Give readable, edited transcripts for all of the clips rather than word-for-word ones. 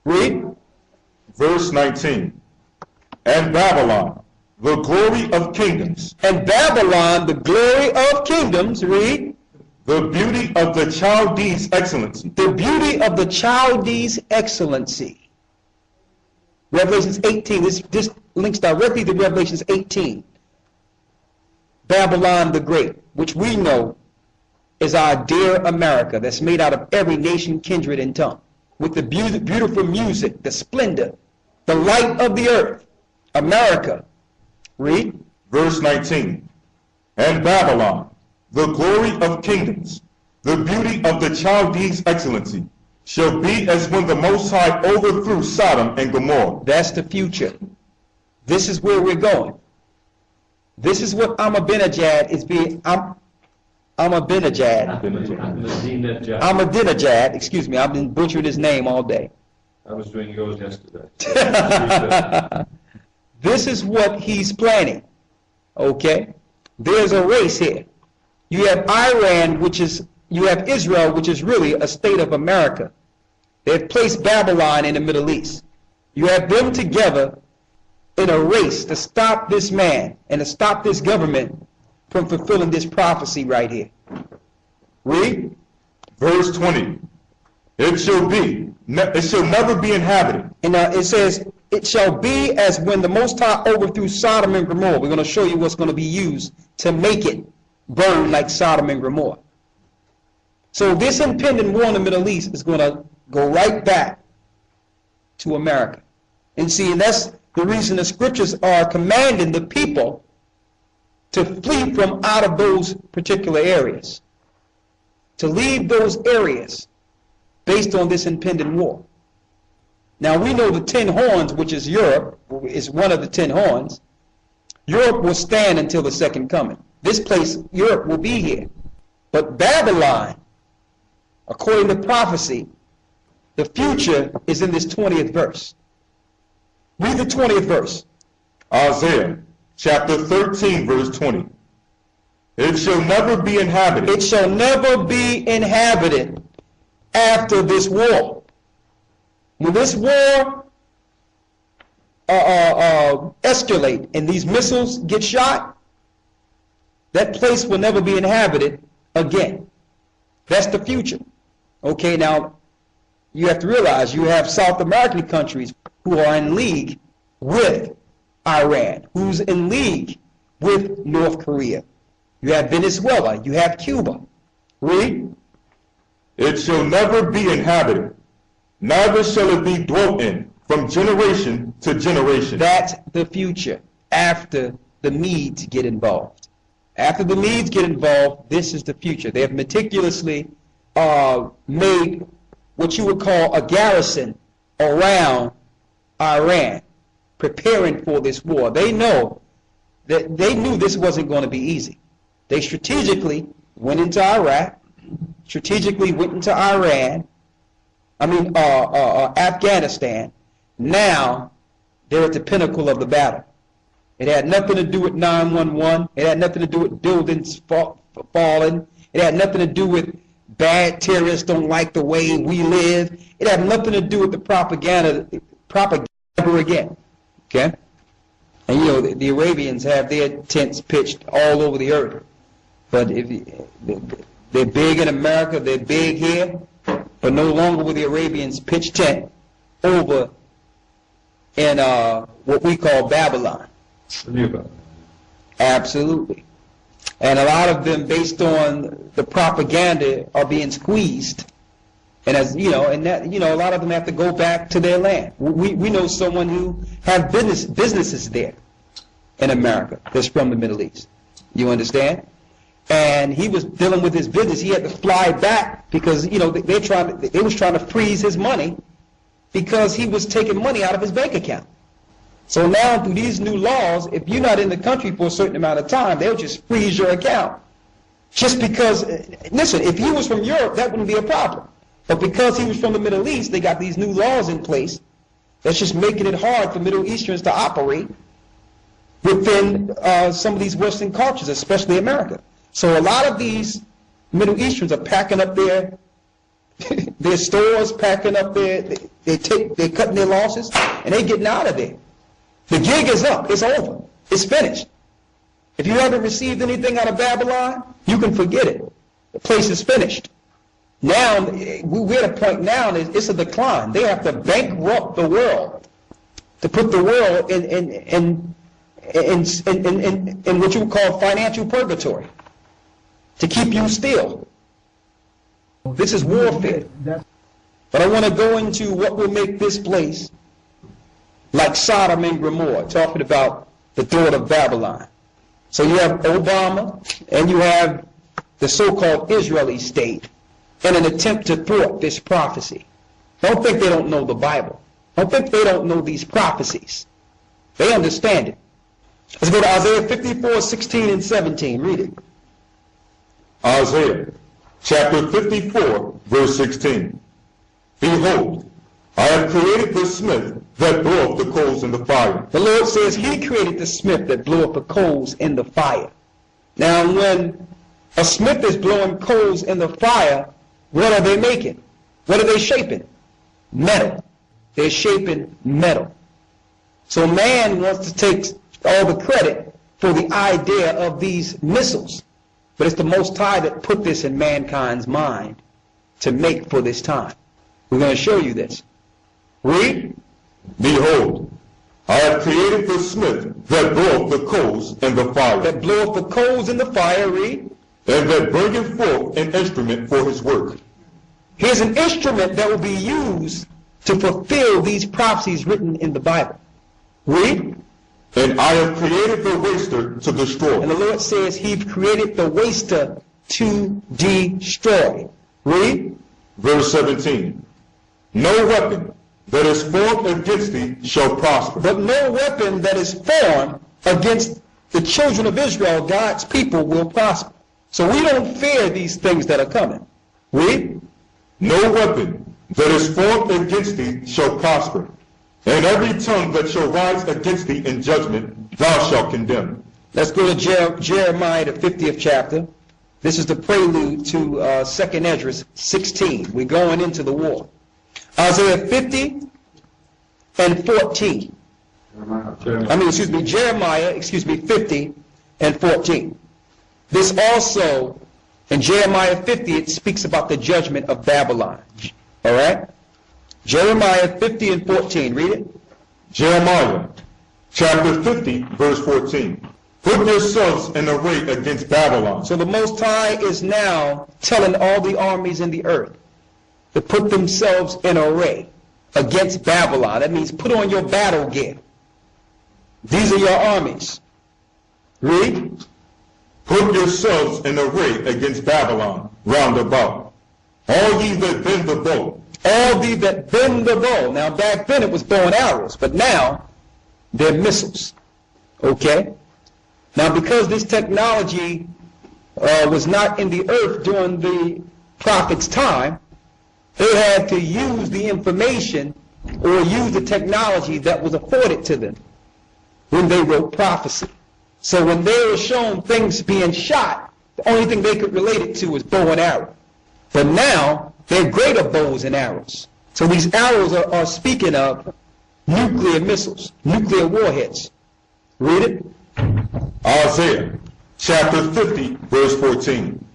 Read. Verse 19. And Babylon, the glory of kingdoms. And Babylon, the glory of kingdoms. Read. The beauty of the Chaldees' excellency. The beauty of the Chaldees' excellency. Revelations 18. This links directly to Revelations 18. Babylon the Great, which we know is our dear America, that's made out of every nation, kindred, and tongue, with the beautiful music, the splendor, the light of the earth. America. Read. Verse 19. And Babylon, the glory of kingdoms, the beauty of the Chaldees' excellency, shall be as when the Most High overthrew Sodom and Gomorrah. That's the future. This is where we're going. This is what Ahmadinejad is being. Ahmadinejad, excuse me, I've been butchering his name all day. I was doing yours yesterday. This is what he's planning. Okay? There's a race here. You have Iran, you have Israel, which is really a state of America. They've placed Babylon in the Middle East. You have them together in a race to stop this man and to stop this government from fulfilling this prophecy right here. Read. Verse 20. It shall never be inhabited. And it says, it shall be as when the Most High overthrew Sodom and Gomorrah. We're going to show you what's going to be used to make it burn like Sodom and Gomorrah. So this impending war in the Middle East is going to go right back to America. And see, and that's the reason the scriptures are commanding the people to flee from out of those particular areas, to leave those areas based on this impending war. Now we know the 10 horns, which is Europe, is one of the 10 horns. Europe will stand until the second coming. This place, Europe, will be here. But Babylon, according to prophecy, the future is in this 20th verse. Read the 20th verse. Isaiah chapter 13, verse 20. It shall never be inhabited. It shall never be inhabited after this war. When this war escalate and these missiles get shot, that place will never be inhabited again. That's the future. Okay, now you have to realize you have South American countries who are in league with Iran, who's in league with North Korea. You have Venezuela, you have Cuba. Read. It shall never be inhabited, neither shall it be dwelt in from generation to generation. That's the future after the Medes get involved. After the Medes get involved, this is the future. They have meticulously made what you would call a garrison around Iran, preparing for this war. They know that they knew this wasn't going to be easy. They strategically went into Iraq, strategically went into Afghanistan. Now they're at the pinnacle of the battle. It had nothing to do with 9/11. It had nothing to do with buildings falling. It had nothing to do with bad terrorists don't like the way we live. It had nothing to do with the propaganda again. Okay? And you know, the Arabians have their tents pitched all over the earth. But they're big in America, they're big here, but no longer will the Arabians pitch tent over in what we call Babylon. Absolutely. And a lot of them, based on the propaganda, are being squeezed. And as you know, a lot of them have to go back to their land. We know someone who have businesses there in America that's from the Middle East. You understand? And he was dealing with his business. He had to fly back because they was trying to freeze his money because he was taking money out of his bank account. So now through these new laws, if you're not in the country for a certain amount of time, they'll just freeze your account. Just because, listen, if he was from Europe, that wouldn't be a problem. But because he was from the Middle East, they got these new laws in place that's just making it hard for Middle Easterns to operate within some of these Western cultures, especially America. So a lot of these Middle Easterns are packing up their stores, packing up they're cutting their losses, and they getting out of there. The gig is up. It's over. It's finished. If you haven't received anything out of Babylon, you can forget it. The place is finished. Now, we're at a point now, it's a decline. They have to bankrupt the world to put the world in what you would call financial purgatory, to keep you still. This is warfare. But I want to go into what will make this place like Sodom and Gomorrah, talking about the daughter of Babylon. So you have Obama, and you have the so-called Israeli state in an attempt to thwart this prophecy. Don't think they don't know the Bible. Don't think they don't know these prophecies. They understand it. Let's go to Isaiah 54, 16 and 17. Read it. Isaiah chapter 54, verse 16. Behold, I have created the smith that bloweth the coals in the fire. The Lord says he created the smith that blew up the coals in the fire. Now, when a smith is blowing coals in the fire, what are they making? What are they shaping? Metal. They're shaping metal. So man wants to take all the credit for the idea of these missiles. But it's the Most High that put this in mankind's mind to make for this time. We're going to show you this. Read. Behold, I have created the smith that bloweth the coals in the fire. That bloweth the coals in the fire. Read. And that bringeth forth an instrument for his work. Here's an instrument that will be used to fulfill these prophecies written in the Bible. Read. And I have created the waster to destroy. And the Lord says he created the waster to destroy. Read. Verse 17. No weapon that is formed against thee shall prosper. But no weapon that is formed against the children of Israel, God's people, will prosper. So we don't fear these things that are coming. Read. No weapon that is formed against thee shall prosper. And every tongue that shall rise against thee in judgment thou shalt condemn. Let's go to Jeremiah, the 50th chapter. This is the prelude to 2nd Esdras 16. We're going into the war. Isaiah 50 and 14. Jeremiah 50 and 14. This also, in Jeremiah 50, it speaks about the judgment of Babylon. All right? Jeremiah 50 and 14. Read it. Jeremiah chapter 50, verse 14. Put yourselves in array against Babylon. So the Most High is now telling all the armies in the earth to put themselves in array against Babylon. That means put on your battle gear. These are your armies. Read. Put yourselves in array against Babylon round about. All ye that bend the bow. All thee that bend the bow. Now back then it was bow and arrows, but now they're missiles. Okay? Now because this technology was not in the earth during the prophet's time, they had to use the information or use the technology that was afforded to them when they wrote prophecy. So when they were shown things being shot, the only thing they could relate it to was bow and arrow. But now, they're greater bows and arrows. So these arrows are speaking of nuclear missiles, nuclear warheads. Read it. Isaiah chapter 50, verse 14.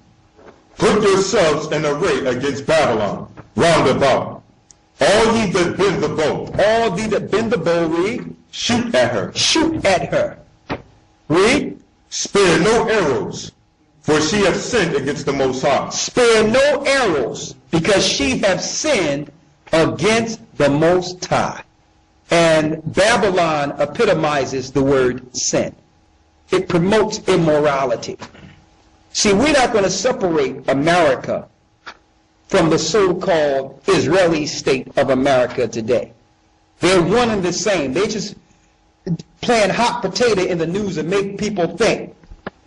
Put yourselves in array against Babylon round about. All ye that bend the bow. All thee that bend the bow, read. Shoot at her. Shoot at her. Read. Spare no arrows, for she hath sinned against the Most High. Spare no arrows, because she hath sinned against the Most High. And Babylon epitomizes the word sin. It promotes immorality. See, we're not going to separate America from the so-called Israeli state of America today. They're one and the same. They just playing hot potato in the news and make people think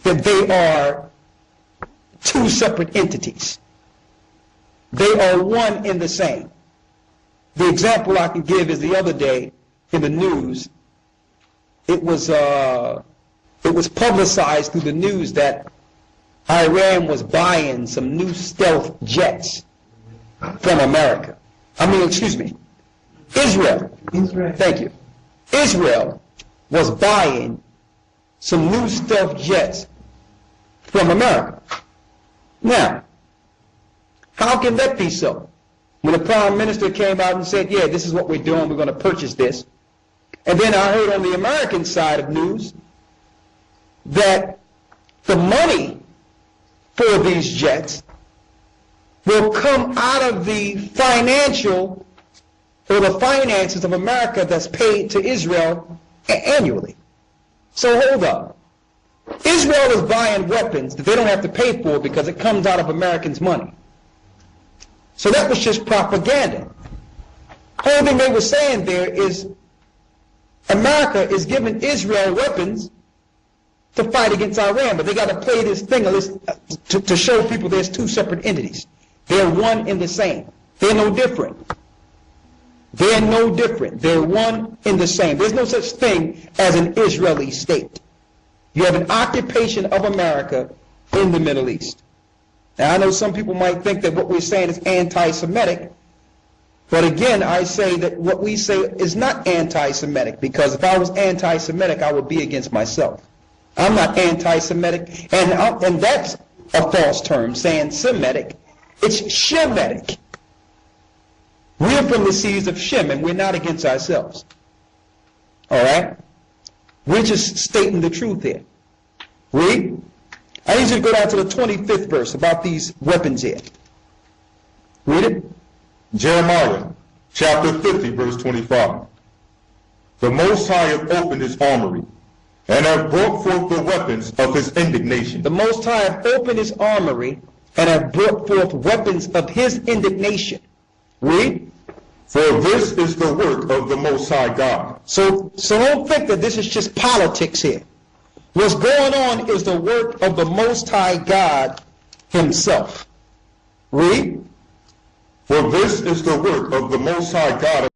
that they are two separate entities. They are one and the same. The example I can give is the other day in the news, it was publicized through the news that Iran was buying some new stealth jets from America. Israel. Thank you. Israel was buying some new stealth jets from America. Now, how can that be so? When the Prime Minister came out and said, yeah, this is what we're doing, we're going to purchase this. And then I heard on the American side of news that the money for these jets will come out of the financial or the finances of America that's paid to Israel annually. So hold up. Israel is buying weapons that they don't have to pay for because it comes out of Americans' money. So that was just propaganda. Whole thing they were saying there is America is giving Israel weapons to fight against Iran, but they got to play this thing to show people there's two separate entities. They're one and the same. They're no different. They're no different. They're one and the same. There's no such thing as an Israeli state. You have an occupation of America in the Middle East. Now, I know some people might think that what we're saying is anti-Semitic, but again, I say that what we say is not anti-Semitic, because if I was anti-Semitic, I would be against myself. I'm not anti-Semitic, and that's a false term, saying Semitic. It's Shemitic. We're from the seeds of Shem, and we're not against ourselves. All right? We're just stating the truth here. Read. I need you to go down to the 25th verse about these weapons here. Read it. Jeremiah chapter 50, verse 25. The Most High hath opened his armory, and hath brought forth the weapons of his indignation. The Most High hath opened his armory, and hath brought forth weapons of his indignation. Read. For this is the work of the Most High God. So don't think that this is just politics here. What's going on is the work of the Most High God himself. Read. For this is the work of the Most High God